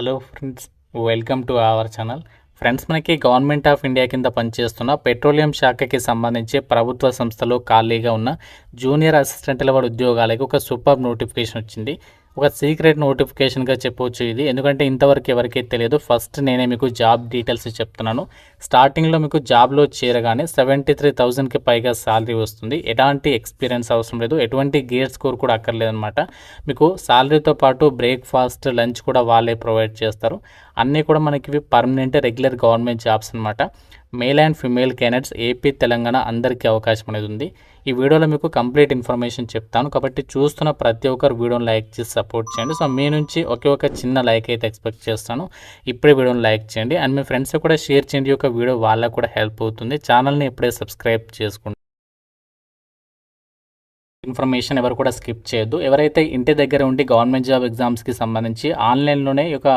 Hello friends, welcome to our channel. Friends, మనకి government of India కింద పనిచేస్తున్న petroleum శాఖకి సంబంధించి ప్రభుత్వ సంస్థలో ఖాళీగా ఉన్న జూనియర్ అసిస్టెంట్ లెవెల్ ఉద్యోగాలకు ఒక సూపర్ నోటిఫికేషన్ వచ్చింది. ఒక సీక్రెట్ నోటిఫికేషన్గా చెప్పవచ్చు ఇది, ఎందుకంటే ఇంతవరకు ఎవరికీ తెలియదు. ఫస్ట్ నేనే మీకు జాబ్ డీటెయిల్స్ చెప్తున్నాను. స్టార్టింగ్లో మీకు జాబ్లో చేరగానే 73,000కి పైగా శాలరీ వస్తుంది. ఎలాంటి ఎక్స్పీరియన్స్ అవసరం లేదు, ఎటువంటి గేట్ స్కోర్ కూడా అక్కర్లేదన్నమాట. మీకు శాలరీతో పాటు బ్రేక్ఫాస్ట్, లంచ్ కూడా వాళ్ళే ప్రొవైడ్ చేస్తారు. అన్నీ కూడా మనకి పర్మనెంట్ రెగ్యులర్ గవర్నమెంట్ జాబ్స్ అనమాట. Male and female candidates AP, Telangana అందరికీ అవకాశం అనేది ఉంది. ఈ వీడియోలో మీకు కంప్లీట్ ఇన్ఫర్మేషన్ చెప్తాను, కాబట్టి చూస్తున్న ప్రతి ఒక్కరు వీడియోని లైక్ చేసి సపోర్ట్ చేయండి. సో మీ నుంచి ఒకే ఒక చిన్న లైక్ అయితే ఎక్స్పెక్ట్ చేస్తాను. ఇప్పుడే వీడియోని లైక్ చేయండి అండ్ మీ ఫ్రెండ్స్ కూడా షేర్ చేయండి. ఈ యొక్క వీడియో వాళ్ళకు కూడా హెల్ప్ అవుతుంది. ఛానల్ని ఇప్పుడే సబ్స్క్రైబ్ చేసుకోండి. ఇన్ఫర్మేషన్ ఎవరు కూడా స్కిప్ చేయొద్దు. ఎవరైతే ఇంటి దగ్గర ఉండి గవర్నమెంట్ జాబ్ ఎగ్జామ్స్కి సంబంధించి ఆన్లైన్లోనే ఒక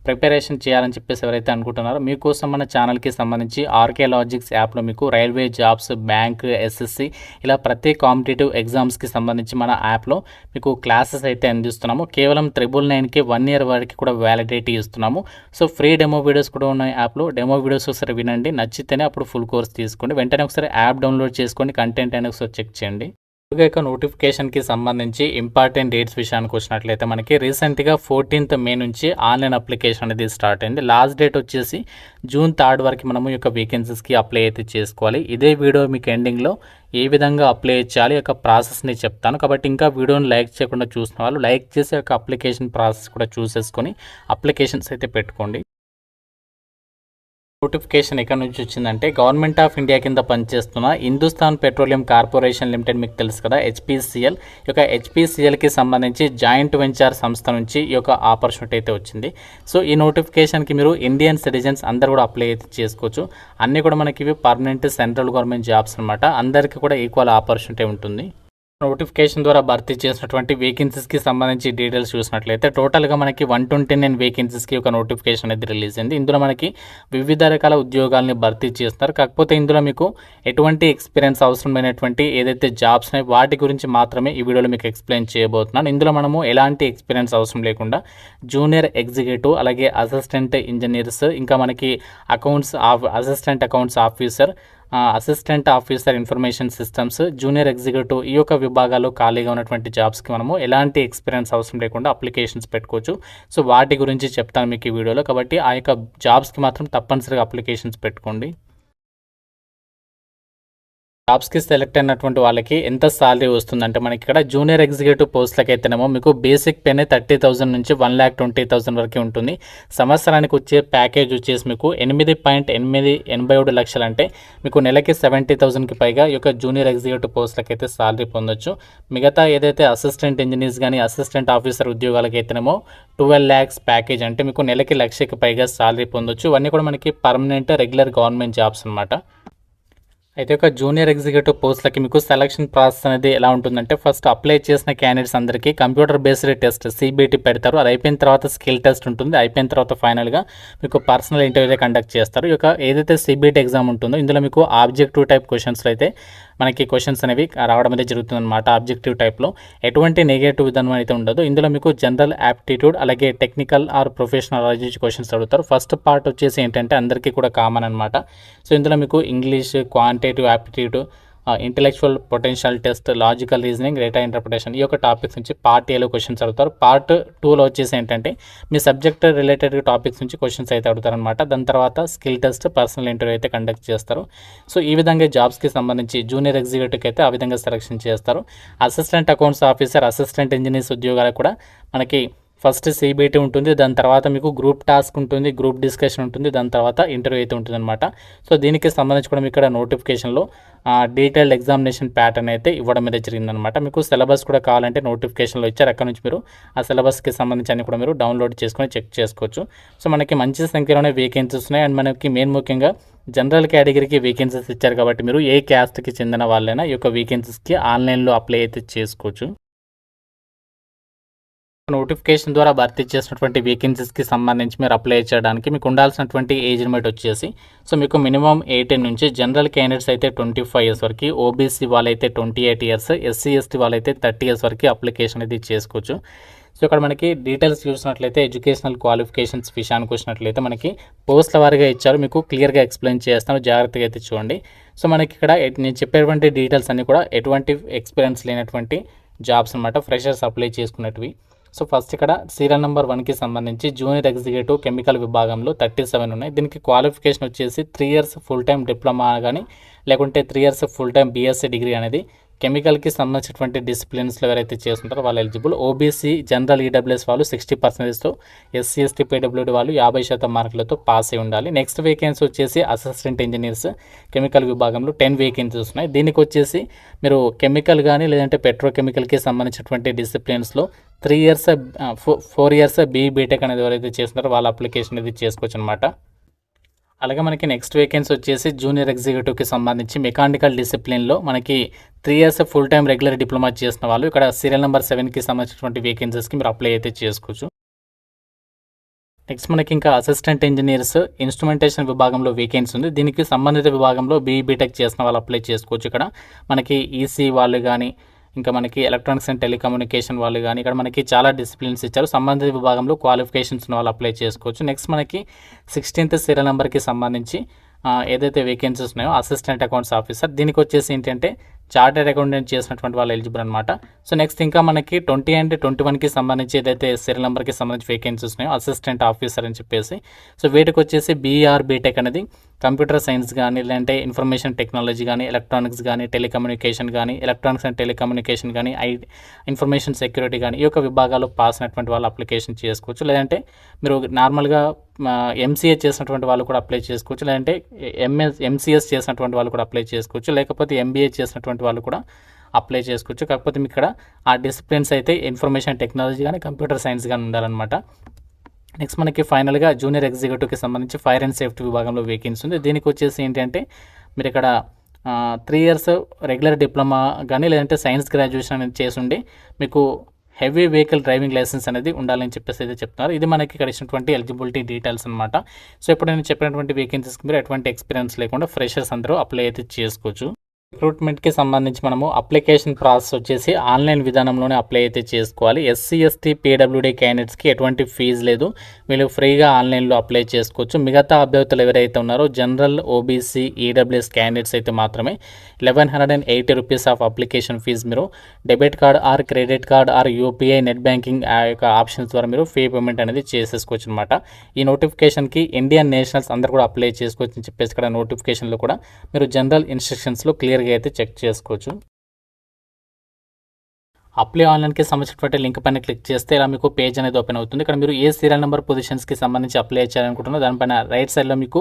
ప్రిపరేషన్ చేయాలని చెప్పేసి ఎవరైతే అనుకుంటున్నారో, మీకోసం మన ఛానల్కి సంబంధించి ఆర్కే లాజిక్స్ యాప్లో మీకు రైల్వే జాబ్స్, బ్యాంక్, ఎస్ఎస్సి ఇలా ప్రతి కాంపిటేటివ్ ఎగ్జామ్స్కి సంబంధించి మన యాప్లో మీకు క్లాసెస్ అయితే అందిస్తున్నాము. కేవలం 999కి 1 year వరకు కూడా వ్యాలిడిటీ ఇస్తున్నాము. సో ఫ్రీ డెమో వీడియోస్ కూడా ఉన్నాయి యాప్లో. డెమో వీడియోస్ ఒకసారి వినండి, నచ్చితేనే అప్పుడు ఫుల్ కోర్స్ తీసుకోండి. వెంటనే ఒకసారి యాప్ డౌన్లోడ్ చేసుకోండి, కంటెంట్ అనేది ఒకసారి చెక్ చేయండి. యొక్క నోటిఫికేషన్కి సంబంధించి ఇంపార్టెంట్ డేట్స్ విషయానికి వచ్చినట్లయితే మనకి రీసెంట్గా 14th May నుంచి ఆన్లైన్ అప్లికేషన్ అనేది స్టార్ట్ అయింది. లాస్ట్ డేట్ వచ్చేసి June 3rd వరకు మనము ఈ యొక్క వేకెన్సీస్కి అప్లై అయితే చేసుకోవాలి. ఇదే వీడియో మీకు ఎండింగ్లో ఏ విధంగా అప్లై చేయాలి యొక్క ప్రాసెస్ని చెప్తాను. కాబట్టి ఇంకా వీడియోని లైక్ చేయకుండా చూసిన వాళ్ళు లైక్ చేసి యొక్క అప్లికేషన్ ప్రాసెస్ కూడా చూసేసుకొని అప్లికేషన్స్ అయితే పెట్టుకోండి. నోటిఫికేషన్ ఎక్కడి నుంచి వచ్చిందంటే, గవర్నమెంట్ ఆఫ్ ఇండియా కింద పనిచేస్తున్న హిందుస్థాన్ పెట్రోలియం కార్పొరేషన్ లిమిటెడ్, మీకు తెలుసు కదా హెచ్పిసిఎల్. ఈ యొక్క హెచ్పిసిఎల్కి సంబంధించి జాయింట్ వెంచర్ సంస్థ నుంచి ఈ యొక్క ఆపర్చునిటీ అయితే వచ్చింది. సో ఈ నోటిఫికేషన్కి మీరు ఇండియన్ సిటిజన్స్ అందరూ కూడా అప్లై అయితే చేసుకోవచ్చు. అన్నీ కూడా మనకి ఇవి పర్మనెంట్ సెంట్రల్ గవర్నమెంట్ జాబ్స్ అనమాట. అందరికీ కూడా ఈక్వల్ ఆపర్చునిటీ ఉంటుంది. నోటిఫికేషన్ ద్వారా భర్తీ చేసినటువంటి వేకెన్సీస్కి సంబంధించి డీటెయిల్స్ చూసినట్లయితే టోటల్గా మనకి 129 వేకెన్సీస్కి ఒక నోటిఫికేషన్ అనేది రిలీజ్ అయింది. ఇందులో మనకి వివిధ రకాల ఉద్యోగాలని భర్తీ చేస్తున్నారు. కాకపోతే ఇందులో మీకు ఎటువంటి ఎక్స్పీరియన్స్ అవసరమైనటువంటి ఏదైతే జాబ్స్ ఉన్నాయో వాటి గురించి మాత్రమే ఈ వీడియోలో మీకు ఎక్స్ప్లెయిన్ చేయబోతున్నాను. ఇందులో మనము ఎలాంటి ఎక్స్పీరియన్స్ అవసరం లేకుండా జూనియర్ ఎగ్జిక్యూటివ్, అలాగే అసిస్టెంట్ ఇంజనీర్స్, ఇంకా మనకి assistant accounts officer, assistant officer information systems, junior executive ఈ యొక్క విభాగాల్లో ఖాళీగా ఉన్నటువంటి జాబ్స్కి మనము ఎలాంటి ఎక్స్పీరియన్స్ అవసరం లేకుండా అప్లికేషన్స్ పెట్టుకోవచ్చు. సో వాటి గురించి చెప్తాను మీకు ఈ వీడియోలో. కాబట్టి ఆ యొక్క జాబ్స్కి మాత్రం తప్పనిసరిగా అప్లికేషన్స్ పెట్టుకోండి. జాబ్స్కి సెలెక్ట్ అయినటువంటి వాళ్ళకి ఎంత శాలరీ వస్తుందంటే, మనకి ఇక్కడ జూనియర్ ఎగ్జిక్యూటివ్ పోస్టులకి అయితేనేమో మీకు బేసిక్ పేనే 30,000 నుంచి 1,20,000 వరకు ఉంటుంది. సంవత్సరానికి వచ్చే ప్యాకేజ్ వచ్చేసి మీకు 8.87 లక్షలు, అంటే మీకు నెలకి 70,000కి పైగా ఈ యొక్క జూనియర్ ఎగ్జిక్యూటివ్ పోస్టులకి అయితే శాలరీ పొందొచ్చు. మిగతా ఏదైతే అసిస్టెంట్ ఇంజనీర్స్ కానీ అసిస్టెంట్ ఆఫీసర్ ఉద్యోగాలకి అయితేనేమో 12 lakhs ప్యాకేజ్, అంటే మీకు నెలకి 1,00,000కి పైగా శాలరీ పొందొచ్చు. ఇవన్నీ కూడా మనకి పర్మనెంట్ రెగ్యులర్ గవర్నమెంట్ జాబ్స్ అనమాట. అయితే ఒక జూనియర్ ఎగ్జిక్యూటివ్ పోస్టులకి మీకు సెలక్షన్ ప్రాసెస్ అనేది ఎలా ఉంటుందంటే, ఫస్ట్ అప్లై చేసిన క్యాండిడేట్స్ అందరికీ కంప్యూటర్ బేస్డ్ టెస్ట్ సిబిటి పెడతారు. అది అయిపోయిన తర్వాత స్కిల్ టెస్ట్ ఉంటుంది. అయిపోయిన తర్వాత ఫైనల్గా మీకు పర్సనల్ ఇంటర్వ్యూ కండక్ట్ చేస్తారు. ఈ యొక్క ఏదైతే సిబిటి ఎగ్జామ్ ఉంటుందో ఇందులో మీకు ఆబ్జెక్టివ్ టైప్ క్వశ్చన్స్లో అయితే మనకి క్వశ్చన్స్ అనేవి రావడం అనేది జరుగుతుంది అనమాట. ఆబ్జెక్టివ్ టైప్లో ఎటువంటి నెగటివ్ విధానం అయితే ఉండదు. ఇందులో మీకు జనరల్ యాప్టిట్యూడ్, అలాగే technical are professional knowledge questions అడుగుతారు. ఫస్ట్ పార్ట్ వచ్చేసి ఏంటంటే అందరికీ కూడా కామన్ అనమాట. సో ఇందులో మీకు English, quantitative aptitude, intellectual potential test, logical reasoning, data interpretation ఈ యొక్క టాపిక్స్ నుంచి పార్ట్ ఏలో క్వశ్చన్స్ అడుగుతారు. పార్ట్ 2లో వచ్చేసి ఏంటంటే మీ సబ్జెక్ట్ రిలేటెడ్ టాపిక్స్ నుంచి క్వశ్చన్స్ అయితే అడుగుతారనమాట. దాని తర్వాత స్కిల్ టెస్ట్, పర్సనల్ ఇంటర్వ్యూ అయితే కండక్ట్ చేస్తారు. సో ఈ విధంగా జాబ్స్కి సంబంధించి జూనియర్ ఎగ్జిక్యూటివ్కి అయితే ఆ విధంగా సెలెక్షన్ చేస్తారు. Assistant accounts officer, assistant engineers ఉద్యోగాలకు కూడా మనకి ఫస్ట్ సిబిటి ఉంటుంది. దాని తర్వాత మీకు గ్రూప్ టాస్క్ ఉంటుంది, గ్రూప్ డిస్కషన్ ఉంటుంది, దాని తర్వాత ఇంటర్వ్యూ అయితే ఉంటుంది అనమాట. సో దీనికి సంబంధించి కూడా మీకు ఇక్కడ నోటిఫికేషన్లో డీటెయిల్డ్ ఎగ్జామినేషన్ ప్యాటర్న్ అయితే ఇవ్వడం అయితే జరిగిందనమాట. మీకు సిలబస్ కూడా కావాలంటే నోటిఫికేషన్లో ఇచ్చారు. అక్కడ నుంచి మీరు ఆ సిలబస్కి సంబంధించి అన్ని కూడా మీరు డౌన్లోడ్ చేసుకొని చెక్ చేసుకోవచ్చు. సో మనకి మంచి సంఖ్యలోనే వేకెన్సీస్ ఉన్నాయి. అండ్ మనకి మెయిన్ ముఖ్యంగా జనరల్ కేటగిరీకి వేకెన్సీస్ ఇచ్చారు. కాబట్టి మీరు ఏ క్యాస్ట్కి చెందిన వాళ్ళైనా ఈ యొక్క వేకెన్సీస్కి ఆన్లైన్లో అప్లై అయితే చేసుకోవచ్చు. నోటిఫికేషన్ ద్వారా భర్తీ చేసినటువంటి వేకెన్సీస్కి సంబంధించి మీరు అప్లై చేయడానికి మీకు ఉండాల్సినటువంటి ఏజ్ లిమిట్ వచ్చేసి, సో మీకు మినిమం 18 నుంచి, జనరల్ క్యాండిడేట్స్ అయితే 25 years వరకు, ఓబీసీ వాళ్ళైతే 28 years, ఎస్సీ ఎస్టీ వాళ్ళైతే 30 years వరకు అప్లికేషన్ అనేది చేసుకోవచ్చు. సో ఇక్కడ మనకి డీటెయిల్స్ చూసినట్లయితే ఎడ్యుకేషనల్ క్వాలిఫికేషన్స్ విషయానికి వచ్చినట్లయితే మనకి పోస్టుల వారీగా ఇచ్చారు, మీకు క్లియర్గా ఎక్స్ప్లెయిన్ చేస్తాను, జాగ్రత్తగా అయితే చూడండి. సో మనకి ఇక్కడ నేను చెప్పేటువంటి డీటెయిల్స్ అన్నీ కూడా ఎటువంటి ఎక్స్పీరియన్స్ లేనటువంటి జాబ్స్ అనమాట, ఫ్రెషర్స్ అప్లై చేసుకున్నట్టువి. సో ఫస్ట్ ఇక్కడ సీరియల్ నెంబర్ 1కి సంబంధించి జూనియర్ ఎగ్జిక్యూటివ్ కెమికల్ విభాగంలో 37 ఉన్నాయి. దీనికి క్వాలిఫికేషన్ వచ్చేసి 3 ఇయర్స్ ఫుల్ టైం డిప్లొమా కానీ లేకుంటే 3 years full time BSc degree అనేది కెమికల్కి సంబంధించినటువంటి డిసిప్లిన్స్లో ఎవరైతే చేస్తుంటారో వాళ్ళు ఎలిజిబుల్. ఓబీసీ జనరల్ ఈడబ్ల్యూఎస్ వాళ్ళు 60%తో, ఎస్సీ ఎస్టీ పీడబ్ల్యూడీ వాళ్ళు 50% మార్కులతో పాస్ అయి ఉండాలి. నెక్స్ట్ వేకెన్సీ వచ్చేసి అసిస్టెంట్ ఇంజనీర్స్ కెమికల్ విభాగంలో 10 వేకెన్సీస్ ఉన్నాయి. దీనికి వచ్చేసి మీరు కెమికల్ కానీ లేదంటే పెట్రోకెమికల్కి సంబంధించినటువంటి డిసిప్లిన్స్లో 3 ఇయర్స్ 4 ఇయర్స్ బీటెక్ అనేది ఎవరైతే చేస్తున్నారో వాళ్ళ అప్లికేషన్ అనేది చేసుకోవచ్చు అనమాట. అలాగే మనకి నెక్స్ట్ వేకెన్సీ వచ్చేసి జూనియర్ ఎగ్జిక్యూటివ్కి సంబంధించి మెకానికల్ డిసిప్లిన్లో మనకి 3 years full time regular diploma చేసిన వాళ్ళు ఇక్కడ సీరియల్ నెంబర్ 7కి సంబంధించినటువంటి వేకెన్సీస్కి మీరు అప్లై అయితే చేసుకోవచ్చు. నెక్స్ట్ మనకి ఇంకా అసిస్టెంట్ ఇంజనీర్స్ ఇన్స్ట్రుమెంటేషన్ విభాగంలో వేకెన్సీ ఉంది. దీనికి సంబంధిత విభాగంలో బీటెక్ చేసిన వాళ్ళు అప్లై చేసుకోవచ్చు. ఇక్కడ మనకి ఈసీ వాళ్ళు కానీ ఇంకా మనకి ఎలక్ట్రానిక్స్ అండ్ టెలికమ్యూనికేషన్ వాళ్ళు కానీ ఇక్కడ మనకి చాలా డిసిప్లిన్స్ ఇచ్చారు. సంబంధిత విభాగంలో క్వాలిఫికేషన్స్ ఉన్న వాళ్ళు అప్లై చేసుకోవచ్చు. నెక్స్ట్ మనకి 16th సీరియల్ నెంబర్కి సంబంధించి ఏదైతే వేకెన్సీస్ ఉన్నాయో అసిస్టెంట్ అకౌంట్స్ ఆఫీసర్, దీనికి వచ్చేసి ఏంటంటే చార్టెడ్ అకౌంటెంట్ చేసినటువంటి వాళ్ళు ఎలిజిబుల్ అనమాట. సో నెక్స్ట్ ఇంకా మనకి 20 and 21కి సంబంధించి ఏదైతే సీరియల్ నెంబర్కి సంబంధించి వేకెన్సీస్ ఉన్నాయో అసిస్టెంట్ ఆఫీసర్ అని చెప్పేసి, సో వీటికి వచ్చేసి బీఆర్ బీటెక్ అనేది కంప్యూటర్ సైన్స్ కానీ లేదంటే ఇన్ఫర్మేషన్ టెక్నాలజీ కానీ ఎలక్ట్రానిక్స్ కానీ టెలికమ్యూనికేషన్ కానీ ఎలక్ట్రానిక్స్ అండ్ టెలికమ్యూనికేషన్ కానీ ఇన్ఫర్మేషన్ సెక్యూరిటీ కానీ ఈ యొక్క విభాగాల్లో పాస్ అయినటువంటి వాళ్ళు అప్లికేషన్ చేసుకోవచ్చు. లేదంటే మీరు నార్మల్గా ఎంసీఏ చేసినటువంటి వాళ్ళు కూడా అప్లై చేసుకోవచ్చు. లేదంటే ఎంసీఎస్ చేసినటువంటి వాళ్ళు కూడా అప్లై చేసుకోవచ్చు. లేకపోతే ఎంబీఏ చేసినటువంటి వాళ్ళు కూడా అప్లై చేసుకోవచ్చు. కాకపోతే మీకు ఇక్కడ ఆ డిసిప్లిన్స్ అయితే ఇన్ఫర్మేషన్ టెక్నాలజీ కానీ కంప్యూటర్ సైన్స్ కానీ ఉండాలన్నమాట. నెక్స్ట్ మనకి ఫైనల్గా జూనియర్ ఎగ్జిక్యూటివ్కి సంబంధించి ఫైర్ అండ్ సేఫ్టీ విభాగంలో వేకెన్సీ ఉంది. దీనికి వచ్చేసి ఏంటంటే మీరు ఇక్కడ 3 ఇయర్స్ రెగ్యులర్ డిప్లొమా కానీ లేదంటే సైన్స్ గ్రాడ్యుయేషన్ అనేది చేసి ఉండి మీకు హెవీ వెహికల్ డ్రైవింగ్ లైసెన్స్ అనేది ఉండాలని చెప్పేసి అయితే చెప్తున్నారు. ఇది మనకి ఇక్కడ ఇచ్చినటువంటి ఎలిజిబిలిటీ డీటెయిల్స్ అనమాట. సో ఇప్పుడు నేను చెప్పినటువంటి వేకెన్సీస్కి మీరు ఎటువంటి ఎక్స్పీరియన్స్ లేకుండా ఫ్రెషర్స్ అందరూ అప్లై అయితే చేసుకోవచ్చు. రిక్రూట్మెంట్కి సంబంధించి మనము అప్లికేషన్ ప్రాసెస్ వచ్చేసి ఆన్లైన్ విధానంలోనే అప్లై అయితే చేసుకోవాలి. ఎస్సీ ఎస్టీ పీడబ్ల్యూడీ క్యాండిడేట్స్కి ఎటువంటి ఫీజు లేదు, వీళ్ళు ఫ్రీగా ఆన్లైన్లో అప్లై చేసుకోవచ్చు. మిగతా అభ్యర్థులు ఎవరైతే ఉన్నారో జనరల్ ఓబీసీ ఈడబ్ల్యూఎస్ క్యాండిడేట్స్ అయితే మాత్రమే 1180 రూపీస్ ఆఫ్ అప్లికేషన్ ఫీజు మీరు debit card or credit card or UPI net banking ఆ యొక్క ఆప్షన్స్ ద్వారా మీరు ఫీ పేమెంట్ అనేది చేసేసుకోవచ్చు అనమాట. ఈ నోటిఫికేషన్కి ఇండియన్ నేషనల్స్ అందరూ కూడా అప్లై చేసుకోవచ్చు అని చెప్పేసి ఇక్కడ నోటిఫికేషన్లో కూడా మీరు జనరల్ ఇన్స్ట్రక్షన్స్లో క్లియర్గా అయితే చెక్ చేసుకోవచ్చు. అప్లై ఆన్లైన్కి సంబంధించినటువంటి లింక్ పైన క్లిక్ చేస్తే ఇలా మీకు పేజ్ అనేది ఓపెన్ అవుతుంది. ఇక్కడ మీరు ఏ సీరియల్ నెంబర్ పొజిషన్స్కి సంబంధించి అప్లై చేయాలనుకుంటున్నారో దానిపైన రైట్ సైడ్లో మీకు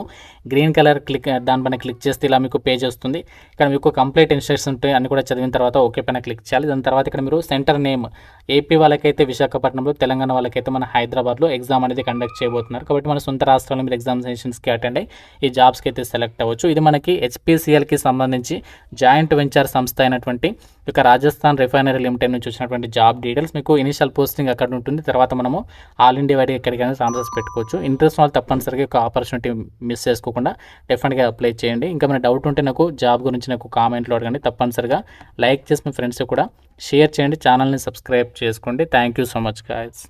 గ్రీన్ కలర్ దానిపైన క్లిక్ చేస్తే ఇలా మీకు పేజ్ వస్తుంది. ఇక్కడ మీకు కంప్లీట్ ఇన్స్ట్రక్షన్స్ ఉంటాయి, అన్ని కూడా చదివిన తర్వాత ఓకే పైన క్లిక్ చేయాలి. దాని తర్వాత ఇక్కడ మీరు సెంటర్ నేమ్ ఏపీ వాళ్ళకైతే విశాఖపట్నంలో, తెలంగాణ వాళ్ళకైతే మన హైదరాబాద్లో ఎగ్జామ్ అనేది కండక్ట్ చేయబోతున్నారు. కాబట్టి మన సొంత రాష్ట్రాల్లో మీరు ఎగ్జామినేషన్స్కి అటెండ్ అయ్యి ఈ జాబ్స్కి అయితే సెలెక్ట్ అవ్వచ్చు. ఇది మనకి హెచ్పిసిఎల్కి సంబంధించి జాయింట్ వెంచర్ సంస్థ అయినటువంటి ఇక రాజస్థాన్ రిఫైనరీ లిమిటెడ్ నుంచి వచ్చినటువంటి జాబ్ డీటెయిల్స్. మీకు ఇనిషియల్ పోస్టింగ్ అక్కడ ఉంటుంది, తర్వాత మనము ఆల్ ఇండియా వైడ్గా ఎక్కడికైనా ట్రాన్స్ఫర్స్ పెట్టుకోవచ్చు. ఇంట్రెస్ట్ వాళ్ళు తప్పనిసరిగా ఒక ఆపర్చునిటీ మిస్ చేసుకోకుండా డెఫినెట్గా అప్లై చేయండి. ఇంకా మన డౌట్ ఉంటే నాకు జాబ్ గురించి నాకు కామెంట్లో అడగండి. తప్పనిసరిగా లైక్ చేసి మీ ఫ్రెండ్స్ కూడా షేర్ చేయండి, ఛానల్ని సబ్స్క్రైబ్ చేసుకోండి. Thank you so much guys.